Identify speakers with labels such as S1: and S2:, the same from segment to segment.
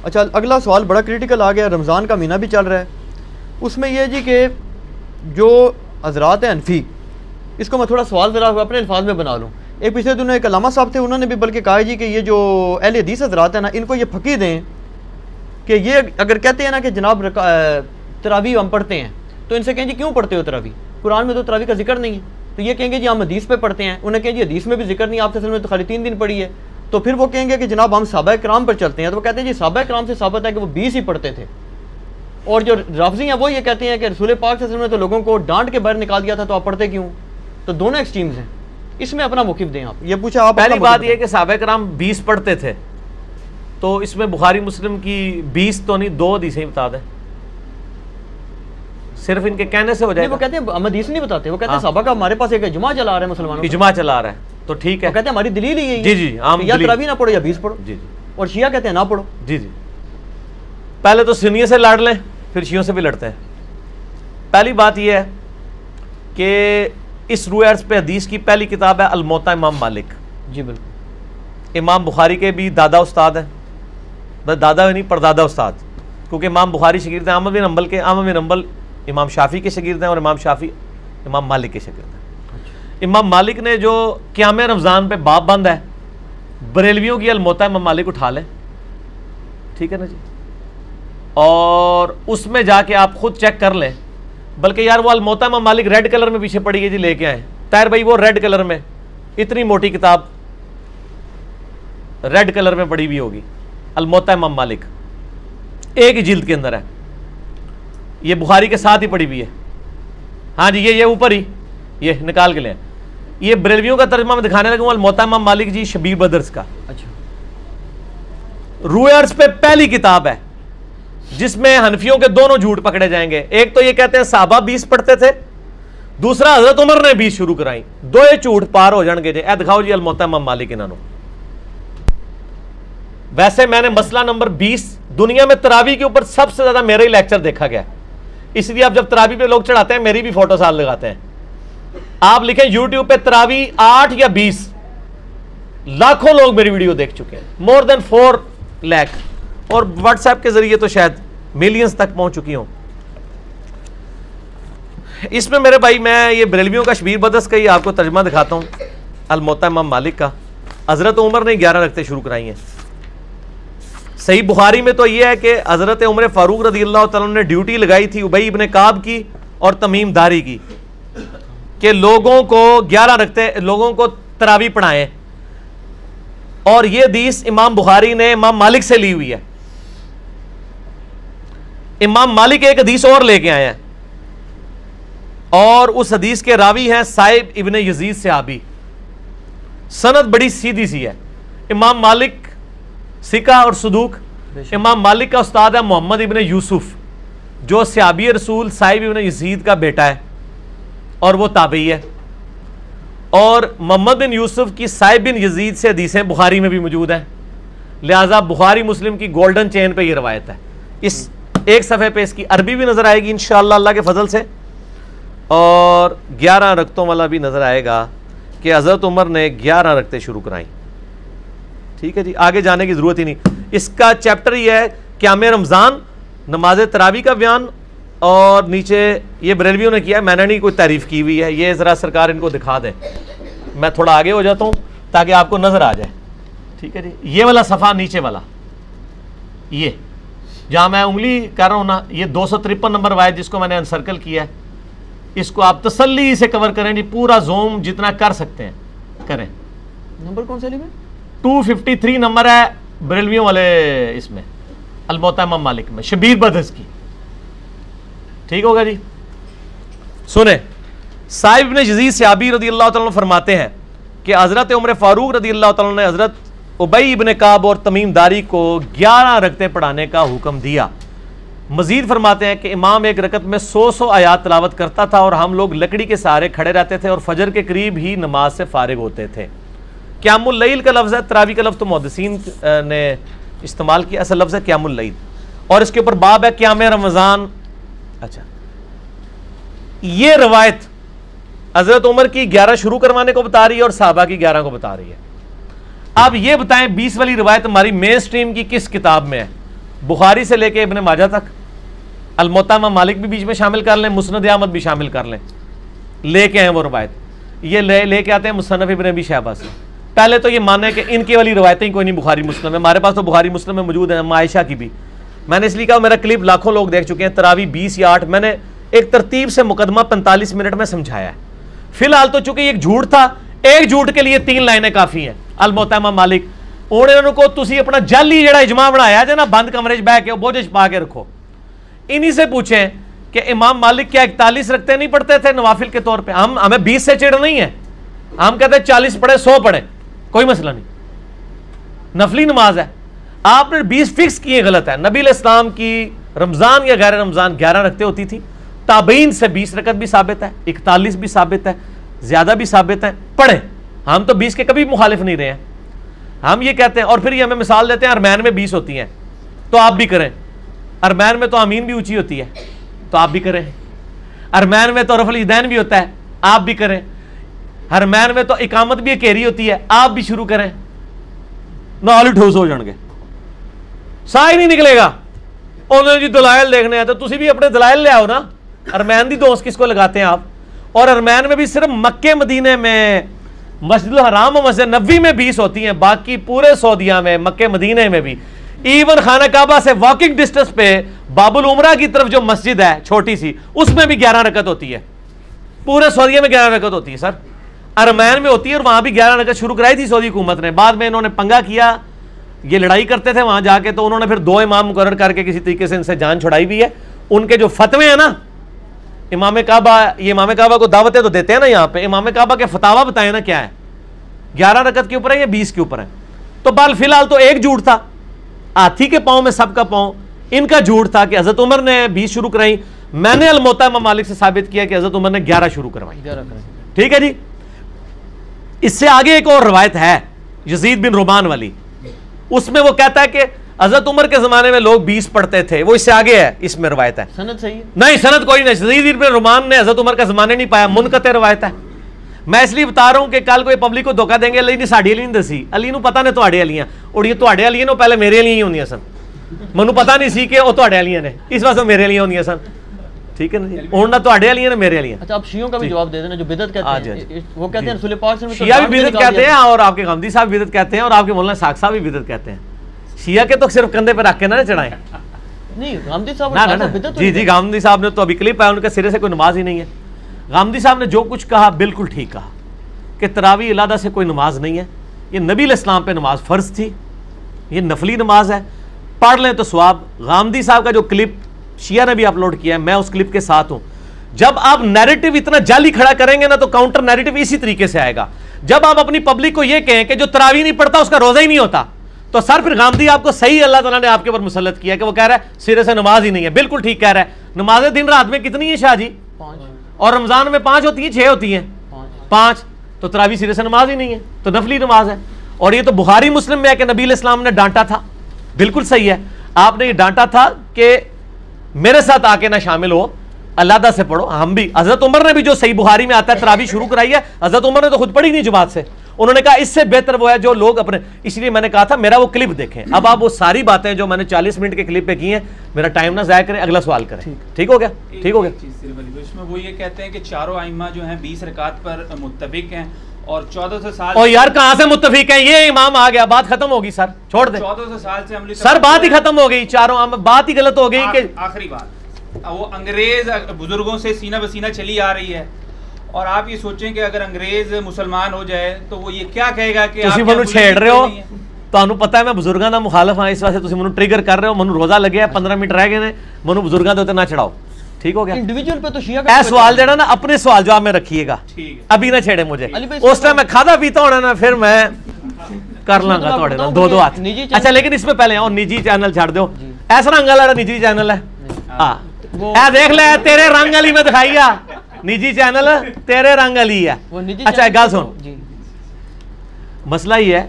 S1: اچھا اگلا سوال بڑا کریٹیکل آ گیا، رمضان کا مہینہ بھی چل رہا ہے، اس میں یہ جی کہ جو حضرات ہیں حنفی، اس کو میں تھوڑا سوال ذرا اپنے الفاظ میں بنا لوں. ایک پچھلے دنوں ایک علامہ صاحب تھے، انہوں نے بھی بلکہ کہا جی کہ یہ جو اہل حدیث حضرات ہیں نا، ان کو یہ پھکی دیں کہ یہ اگر کہتے ہیں نا کہ جناب تراویح ہم پڑھتے ہیں، تو ان سے کہیں جی کیوں پڑھتے ہو تراویح؟ قرآن میں تو تراویح کا ذکر نہیں ہے. تو یہ کہیں گے جی ہم حدیث پہ پڑھتے ہیں. انہیں کہیں جی حدیث میں بھی ذکر نہیں، آپ نے تو خالی 3 دن پڑھی ہے. تو پھر وہ کہیں گے کہ جناب ہم صحابہ کرام پر چلتے ہیں. تو وہ کہتے ہیں جی صحابہ کرام سے ثابت ہے کہ وہ 20 ہی پڑھتے تھے. اور جو رافضی ہیں وہ یہ کہتے ہیں کہ رسول پاک صلی اللہ علیہ وسلم نے تو لوگوں کو ڈانٹ کے باہر نکال دیا تھا، تو آپ پڑھتے کیوں؟ تو دونوں ایکسٹریمز ہیں. اس میں اپنا موقف دیں آپ. یہ پوچھا آپ.
S2: پہلی بات یہ کہ صحابہ کرام 20 پڑھتے تھے، تو اس میں بخاری مسلم کی 20 تو نہیں 2 حدیثیں بتا دیں، صرف ان کے کہنے سے ہو جائے گا.
S1: وہ کہتے ہیں ہم حدیث نہیں بتاتے، وہ کہتے ہیں صحابہ کا ہمارے پاس ایک اجماع چلا رہا ہے مسلمانوں،
S2: اجماع چلا رہا ہے تو ٹھیک ہے.
S1: وہ کہتے ہیں ہماری دلیل ہی یہی
S2: جی جی عام
S1: یا تراویح نہ پڑھو یا 20 پڑھو.
S2: جی جی.
S1: اور شیعہ کہتے ہیں نہ پڑھو.
S2: جی جی. پہلے تو سنیوں سے لڑ لیں، پھر شیعوں سے بھی لڑتے ہیں. پہلی بات یہ ہے کہ اس روح عرض پہ حدیث کی پہلی کتاب ہے الموطا امام مالک.
S1: جی بالکل.
S2: امام بخاری کے بھی دادا استاد ہیں، بس دادا نہیں پردادا استاد، کیونکہ امام بخاری شاگرد ہیں احمد بن حنبل کے، احمد بن حنبل امام شافعی کے شاگرد ہیں، اور امام شافعی امام مالک کے شاگرد ہیں. امام مالک نے جو قیام رمضان پہ باب بند ہے، بریلویوں کی الموطا امام مالک اٹھا لیں، ٹھیک ہے نا جی، اور اس میں جا کے آپ خود چیک کر لیں. بلکہ یار وہ الموطا امام مالک ریڈ کلر میں پیچھے پڑی ہے جی، لے کے آئے طاہر بھائی، وہ ریڈ کلر میں اتنی موٹی کتاب ریڈ کلر میں پڑی ہوئی ہوگی، الموطا امام مالک ایک ہی جلد کے اندر ہے، یہ بخاری کے ساتھ ہی پڑی ہوئی ہے. ہاں جی یہ اوپر ہی یہ نکال کے لیں. یہ بریلویوں کا ترجمہ میں دکھانے لگا ہوں، الموطا امام مالک جی شبیر بدرس کا.
S1: اچھا.
S2: روح عرض پہ پہلی کتاب ہے جس میں حنفیوں کے دونوں جھوٹ پکڑے جائیں گے. ایک تو یہ کہتے ہیں صحابہ 20 پڑھتے تھے، دوسرا حضرت عمر نے 20 شروع کرائی. دو جھوٹ پار ہو جان گے جی. اے دکھاؤ جی الموطا امام مالک انہوں. ویسے میں نے مسئلہ نمبر 20 دنیا میں تراویح کے اوپر سب سے زیادہ میرا ہی لیکچر دیکھا گیا، اس لیے آپ جب تراویح پہ لوگ چڑھاتے ہیں میری بھی فوٹو ساتھ لگاتے ہیں. آپ لکھیں یوٹیوب پہ تراویح 8 یا 20، لاکھوں لوگ میری ویڈیو دیکھ چکے ہیں، مور دین 4 لاکھ، اور واٹس ایپ کے ذریعے تو شاید ملینز تک پہنچ چکی ہوں. اس میں میرے بھائی میں یہ بریلویوں کا شبیر بدرس کا ہی آپ کو ترجمہ دکھاتا ہوں، الموطا امام مالک کا. حضرت عمر نے 11 رکعتیں شروع کرائی ہیں. صحیح بخاری میں تو یہ ہے کہ حضرت عمر فاروق رضی اللہ تعالیٰ نے ڈیوٹی لگائی تھی ابی ابن کعب کی اور تمیم داری کی کہ لوگوں کو 11 رکعتیں لوگوں کو تراویح پڑھائیں. اور یہ حدیث امام بخاری نے امام مالک سے لی ہوئی ہے. امام مالک ایک حدیث اور لے کے آئے ہیں، اور اس حدیث کے راوی ہیں صائب ابن یزید صحابی. سند بڑی سیدھی سی ہے. امام مالک ثقہ اور صدوق. امام مالک کا استاد ہے محمد ابن یوسف جو صحابی رسول صائب ابن یزید کا بیٹا ہے اور وہ تابعی ہے. اور محمد بن یوسف کی صائب بن یزید سے حدیثیں بخاری میں بھی موجود ہیں، لہٰذا بخاری مسلم کی گولڈن چین پہ یہ روایت ہے. اس ایک صفحے پہ اس کی عربی بھی نظر آئے گی انشاءاللہ اللہ کے فضل سے، اور 11 رکعتوں والا بھی نظر آئے گا کہ حضرت عمر نے 11 رکعتیں شروع کرائیں. ٹھیک ہے جی، آگے جانے کی ضرورت ہی نہیں. اس کا چیپٹر یہ ہے قیام رمضان، نماز تراویح کا بیان، اور نیچے یہ بریلویوں نے کیا ہے، میں نے نہیں کوئی تعریف کی ہوئی ہے. یہ ذرا سرکار ان کو دکھا دیں، میں تھوڑا آگے ہو جاتا ہوں تاکہ آپ کو نظر آ جائے. ٹھیک ہے جی، یہ والا صفحہ نیچے والا، یہ جہاں میں انگلی کر رہا ہوں نا، یہ 253 نمبر روایت جس کو میں نے انسرکل کیا ہے، اس کو آپ تسلی سے کور کریں جی، پورا زوم جتنا کر سکتے ہیں کریں.
S1: نمبر کون سے لی میں؟
S2: 253 نمبر ہے بریلویوں والے اس میں الموطا امام مالک میں شبیر بدرس کی. ٹھیک ہوگا جی. سنیں، صائب بن یزید صحابی رضی اللہ تعالیٰ عنہ فرماتے ہیں کہ حضرت عمر فاروق رضی اللہ تعالیٰ عنہ نے حضرت ابی ابن کعب اور تمیم داری کو 11 رکعتیں پڑھانے کا حکم دیا. مزید فرماتے ہیں کہ امام ایک رکعت میں 100 آیات تلاوت کرتا تھا اور ہم لوگ لکڑی کے سہارے کھڑے رہتے تھے اور فجر کے قریب ہی نماز سے فارغ ہوتے تھے. قیام اللیل کا لفظ ہے، تراویح کا لفظ تو محدثین نے استعمال کیا، اصل لفظ ہے قیام اللیل، اور اس کے اوپر باب ہے قیام رمضان. اچھا، یہ روایت حضرت عمر کی 11 شروع کروانے کو بتا رہی ہے اور صحابہ کی 11 کو بتا رہی ہے. اب یہ بتائیں 20 والی روایت ہماری مین سٹریم کی کس کتاب میں ہے؟ بخاری سے لے کے ابن ماجہ تک، الموطا امام مالک بھی بیچ میں شامل کر لیں، مسند احمد بھی شامل کر لیں، لے کے آئے وہ روایت، یہ لے کے آتے ہیں مصنف ابن ابی شیبہ سے۔ پہلے تو یہ مانے کہ ان کی والی روایتیں کوئی نہیں بخاری مسلم ہے، ہمارے پاس تو بخاری مسلم میں موجود ہیں، عائشہ کی بھی۔ میں نے اس لیے کہا میرا کلپ لاکھوں لوگ دیکھ چکے ہیں، تراویح 20 یا 8، میں نے ایک ترتیب سے مقدمہ 45 منٹ میں سمجھایا ہے۔ فی الحال تو چونکہ ایک جھوٹ تھا، ایک جھوٹ کے لیے 3 لائنیں کافی ہیں۔ الموطا امام مالک انہوں کو تسی اپنا جعلی جڑا اجماع بنایا جے نا، بند کمرے چ بیٹھ کے بوجھ پا کے رکھو، انہی سے پوچھیں کہ امام مالک کیا 41 رکھتے نہیں پڑھتے تھے نوافل کے طور پہ؟ ہمیں 20 سے چڑ نہیں ہے، ہم کہتے ہیں 40 پڑھے 100 پڑھے، کوئی مسئلہ نہیں، نفلی نماز ہے۔ آپ نے 20 فکس کیے، غلط ہے۔ نبی علیہ السلام کی رمضان یا غیر رمضان 11 رکھتے ہوتی تھی، تابعین سے 20 رکعت بھی ثابت ہے، 41 بھی ثابت ہے، زیادہ بھی ثابت ہے، پڑھیں۔ ہم تو 20 کے کبھی مخالف نہیں رہے ہیں، ہم یہ کہتے ہیں، اور پھر یہ ہمیں مثال دیتے ہیں ارمین میں 20 ہوتی ہیں تو آپ بھی کریں، ارمین میں تو آمین بھی اونچی ہوتی ہے تو آپ بھی کریں، ارمین میں تو رفع الیدین بھی ہوتا ہے آپ بھی کریں، ارمین میں تو اقامت بھی اکیری ہوتی ہے آپ بھی شروع کریں، نال ٹھوس ہو جان گے، سا ہی نہیں نکلے گا۔ انہوں نے جی دلائل دیکھنے ہیں تو تسی بھی اپنے دلائل لے آؤ نا، ارمین دی دوست کس کو لگاتے ہیں آپ؟ اور ارمین میں بھی صرف مکے مدینے میں، مسجد الحرام و مسجد نبوی میں 20 ہوتی ہیں، باقی پورے سعودیہ میں، مکے مدینے میں بھی، ایون خانہ کعبہ سے واکنگ ڈسٹنس پہ باب العمرہ کی طرف جو مسجد ہے چھوٹی سی، اس میں بھی 11 رکعت ہوتی ہے، پورے سعودیہ میں 11 رکعت ہوتی ہے سر، ارمین میں ہوتی ہے، اور وہاں بھی 11 رکعت شروع کرائی تھی سعودی حکومت نے، بعد میں انہوں نے پنگا کیا، یہ لڑائی کرتے تھے وہاں جا کے، تو انہوں نے پھر 2 امام مقرر کر کے کسی طریقے سے ان سے جان چھڑائی بھی ہے۔ ان کے جو فتوے ہیں نا، امام کعبہ، یہ امام کعبہ کو دعوتیں تو دیتے ہیں نا یہاں پہ، امام کعبہ کے فتاوا بتائیں نا کیا ہے، 11 رکعت کے اوپر ہے یا 20 کے اوپر ہے؟ تو بال فی الحال تو ایک جھوٹ تھا، ہاتھی کے پاؤں میں سب کا پاؤں، ان کا جھوٹ تھا کہ حضرت عمر نے 20 شروع کرائی، میں نے الموطا امام مالک سے ثابت کیا کہ حضرت عمر نے 11 شروع کروائی۔ ٹھیک ہے جی۔ اس سے آگے ایک اور روایت ہے یزید بن رومان والی، اس میں وہ کہتا ہے کہ حضرت عمر کے زمانے میں لوگ 20 پڑھتے تھے، وہ اس سے آگے ہے، اس میں روایت ہے،
S1: سند صحیح ہے؟
S2: نہیں سند کوئی نہیں، یزید بن رومان نے حضرت عمر کا زمانے نہیں پایا، منقطع روایت ہے۔ میں اس لیے بتا رہا ہوں کہ کل کوئی پبلک کو دھوکہ دیں گے، علی نے ساڈی علی نہیں دسی، علی نو پتہ نے تواڈے علیاں، اور یہ تواڈے علیاں نو پہلے میرے علیاں ہی ہوندیاں سن، مینوں پتہ نہیں سی کہ وہ تواڈے علیاں نے، اس واسطے میرے علیاں ہوندیاں سن، ٹھیک ہے نا جی، ہن نہ تواڈے علیاں نے میرے علیاں۔
S1: اچھا آپ شیعوں کا بھی جواب دے دینا جو بدعت کہتے ہیں، وہ کہتے ہیں رسول پاک صلی اللہ علیہ وسلم
S2: شیعہ بھی بدعت کہتے ہیں، اور آپ کے غامدی صاحب بھی بدعت کہتے ہیں، اور آپ کے مولانا ساق صاحب بھی بدعت کہتے ہیں۔ شیعہ کے تو صرف کندھے پہ رکھ کے نہ چڑھائیں،
S1: نہیں غامدی صاحب
S2: جی جی، غامدی صاحب نے تو ابھی کلپ ہے، ان کے سرے سے کوئی نماز ہی نہیں ہے۔ غامدی صاحب نے جو کچھ کہا بالکل ٹھیک کہا کہ تراویح علیحدہ سے کوئی نماز نہیں ہے، یہ نبی علیہ السلام پہ نماز فرض تھی، یہ نفلی نماز ہے، پڑھ لیں تو ثواب۔ غامدی صاحب کا جو کلپ شیعہ نے بھی اپلوڈ کیا ہے، میں اس کلپ کے ساتھ ہوں۔ جب آپ نیریٹو اتنا جعلی کھڑا کریں گے نا تو کاؤنٹر نیریٹو اسی طریقے سے آئے گا۔ جب آپ اپنی پبلک کو یہ کہیں کہ جو تراویح نہیں پڑھتا اس کا روزہ ہی نہیں ہوتا، تو سر پھر غامدی آپ کو صحیح اللہ تعالیٰ نے آپ کے اوپر مسلط کیا کہ وہ کہہ رہا ہے سرے سے نماز ہی نہیں ہے، بالکل ٹھیک کہہ رہا ہے۔ نمازیں دن رات میں کتنی ہیں شاہ جی؟
S1: 5،
S2: اور رمضان میں 5 ہوتی ہیں 6 ہوتی ہیں 5، تو تراویح سرے سے نماز ہی نہیں ہے، تو نفلی نماز ہے۔ اور یہ تو بخاری مسلم میں ہے کہ نبی علیہ السلام نے ڈانٹا تھا، بالکل صحیح ہے، آپ نے یہ ڈانٹا تھا کہ میرے ساتھ آ کے نہ شامل ہو، علیحدہ سے پڑھو۔ ہم بھی، حضرت عمر نے بھی جو صحیح بخاری میں آتا ہے تراویح شروع کرائی ہے، حضرت عمر نے تو خود پڑھی نہیں جماعت سے، انہوں نے کہا اس سے بہتر وہ ہے جو لوگ اپنے، اس لیے میں نے کہا تھا میرا وہ کلپ دیکھیں۔ اب آپ وہ ساری باتیں جو میں نے 40 منٹ کے کلپ پہ کی ہیں، میرا ٹائم نہ ضائع کریں، اگلا سوال کریں۔ ٹھیک ہو گیا؟ ٹھیک ہو گیا۔
S3: اس میں وہ یہ کہتے ہیں کہ چاروں ائمہ جو ہیں 20 رکعت پر متفق ہیں، اور 1400 سال،
S2: اور یار کہاں سے متفق ہیں؟ یہ امام آ گیا، بات ختم ہوگی سر، چھوڑ دیں
S3: 1400 سال سے عملی
S2: سر، بات ہی ختم ہو گئی، چاروں بات ہی غلط ہو گئی کہ
S3: آخری بات وہ انگریز بزرگوں سے سینہ بسینہ چلی آ رہی ہے، اور آپ یہ سوچیں کہ اگر انگریز مسلمان ہو جائے تو وہ یہ کیا کہے گا کہ
S2: تسی منو چھیڑ رہے ہو، تانوں پتہ ہے میں بزرگاں دا مخالف ہاں، اس واسطے تسی منو ٹریگر کر رہے ہو، منو روزہ لگیا ہے 15 منٹ رہ گئے نے، منو بزرگاں دے اوتے نہ چڑھاؤ، ٹھیک ہو گیا؟
S1: انڈیویجول پہ تو شیعہ کا
S2: اے سوال جڑا نا اپنے سوال جواب میں رکھیے گا، ابھی نہ چھیڑے مجھے، اس ٹائم میں کھادا پیتا ہونا نا پھر میں کر لوں گا تھوڑے نال 2 ہاتھ۔ اچھا لیکن اس میں پہلے اور نجی چینل چھڑ دیو، ایسا رنگ والا نجی چینل ہے، ہاں اے دیکھ لے تیرے رنگ والی میں دکھائی آ، نجی چینل تیرے رنگ والی ہے۔ اچھا ایک گل سن، مسئلہ یہ ہے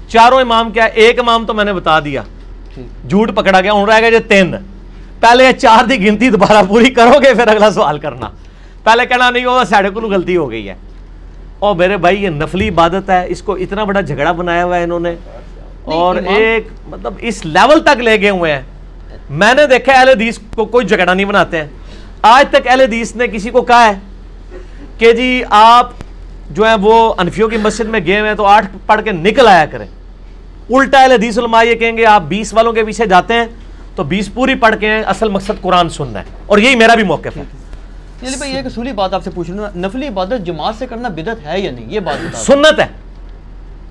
S2: چاروں امام کیا ہے، ایک امام تو میں نے بتا دیا، جھوٹ پکڑا گیا، ہوں رہ گئے جو 3، پہلے 4 دی گنتی دوبارہ پوری کرو گے پھر اگلا سوال کرنا، پہلے کہنا نہیں وہ ساڑھے کو غلطی ہو گئی ہے۔ اور میرے بھائی یہ نفلی عبادت ہے، اس کو اتنا بڑا جھگڑا بنایا ہوا ہے انہوں نے، اور ایک مطلب اس لیول تک لے گئے ہوئے ہیں، میں نے دیکھا اہل حدیث کو کوئی جھگڑا نہیں بناتے ہیں. آج تک اہل حدیث نے کسی کو کہا ہے کہ جی آپ جو ہیں وہ انفیوں کی مسجد میں گئے ہوئے ہیں تو 8 پڑھ کے نکل آیا کریں. الٹا اہل حدیث علماء یہ کہیں گے آپ 20 والوں کے پیچھے جاتے ہیں تو 20 پوری پڑھ کے ہیں, اصل مقصد قرآن سننا ہے. اور یہی میرا بھی موقف ہے.
S1: علی بھائی ایک اصولی بات آپ سے پوچھ لوں, نفلی عبادت جماعت سے کرنا بدعت ہے یا نہیں, یہ بات بتا.
S2: سنت ہے,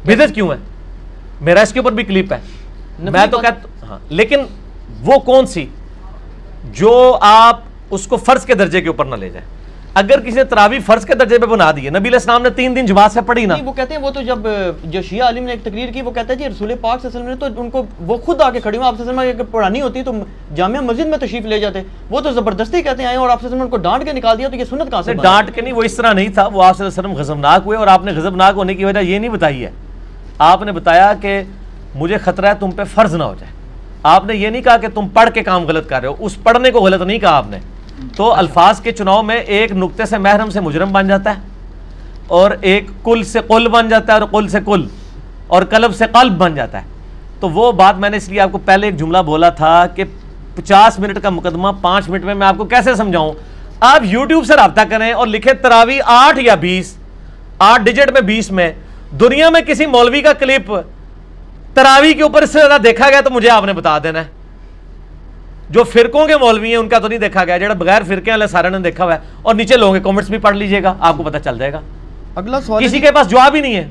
S2: بدعت کیوں ہے؟ میرا اس کے اوپر بھی کلپ ہے. میں تو کہتا ہاں, لیکن وہ کون سی جو آپ اس کو فرض کے درجے کے اوپر نہ لے جائیں. اگر کسی نے تراویح فرض کے درجے پہ بنا دی ہے, نبی علیہ السلام نے 3 دن جماعت سے پڑھی نا.
S1: وہ کہتے ہیں وہ تو جب جو شیعہ عالم نے ایک تقریر کی وہ کہتا ہے جی رسول پاک صلی اللہ علیہ وسلم نے تو ان کو وہ خود آ کے کھڑی ہوئی, آپ صلی اللہ علیہ وسلم اگر پڑھانی ہوتی تو جامعہ مسجد میں تشریف لے جاتے. وہ تو زبردستی کہتے ہیں آئے اور آپ صلی اللہ علیہ وسلم ان کو ڈانٹ کے نکال دیا, تو یہ سنت کہاں سے؟
S2: ڈانٹ کے نہیں, وہ اس طرح نہیں تھا. وہ آپ صلی اللہ علیہ وسلم غضبناک ہوئے اور آپ نے غضبناک ہونے کی وجہ یہ نہیں بتائی ہے. آپ نے بتایا کہ مجھے خطرہ ہے تم پہ فرض نہ ہو جائے. آپ نے یہ نہیں کہا کہ تم پڑھ کے کام غلط کر رہے ہو, اس پڑھنے کو غلط نہیں کہا آپ نے. تو الفاظ کے چناؤ میں ایک نقطے سے محرم سے مجرم بن جاتا ہے, اور ایک کل سے قل بن جاتا ہے, اور قل سے کل, اور قلب سے قلب بن جاتا ہے. تو وہ بات میں نے اس لیے آپ کو پہلے ایک جملہ بولا تھا کہ 50 منٹ کا مقدمہ 5 منٹ میں آپ کو کیسے سمجھاؤں. آپ یوٹیوب سے رابطہ کریں اور لکھیں تراویح 8 یا 20, 8 ڈیجٹ میں 20 میں. دنیا میں کسی مولوی کا کلپ تراویح کے اوپر اس سے زیادہ دیکھا گیا تو مجھے آپ نے بتا دینا ہے. جو فرقوں کے مولوی ہیں ان کا تو نہیں دیکھا گیا, جڑا بغیر فرقے والے سارے نے دیکھا ہوا ہے. اور نیچے لوگوں کے کمنٹس بھی پڑھ لیجئے گا, آپ کو پتہ چل جائے گا.
S1: اگلا سوال
S2: کسی کے پاس جواب ہی نہیں ہے.